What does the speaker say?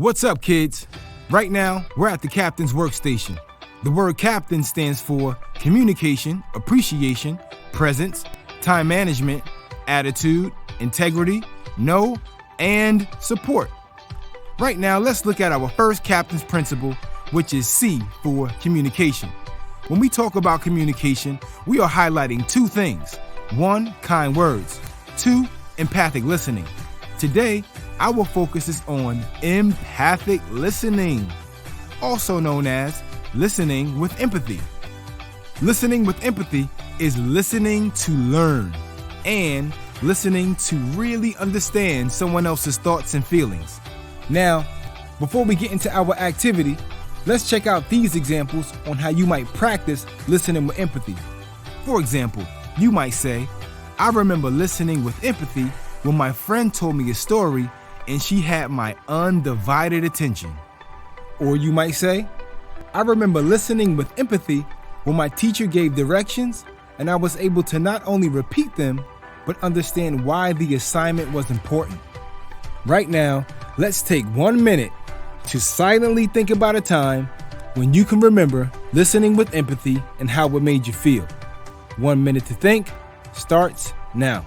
What's up, kids? Right now, we're at the captain's workstation. The word captain stands for communication, appreciation, presence, time management, attitude, integrity, know, and support. Right now, let's look at our first captain's principle, which is C for communication. When we talk about communication, we are highlighting two things. One, kind words. Two, empathic listening. Today, our focus is on empathic listening, also known as listening with empathy. Listening with empathy is listening to learn and listening to really understand someone else's thoughts and feelings. Now, before we get into our activity, let's check out these examples on how you might practice listening with empathy. For example, you might say, I remember listening with empathy when my friend told me a story and she had my undivided attention. Or you might say, I remember listening with empathy when my teacher gave directions and I was able to not only repeat them, but understand why the assignment was important. Right now, let's take 1 minute to silently think about a time when you can remember listening with empathy and how it made you feel. 1 minute to think starts now.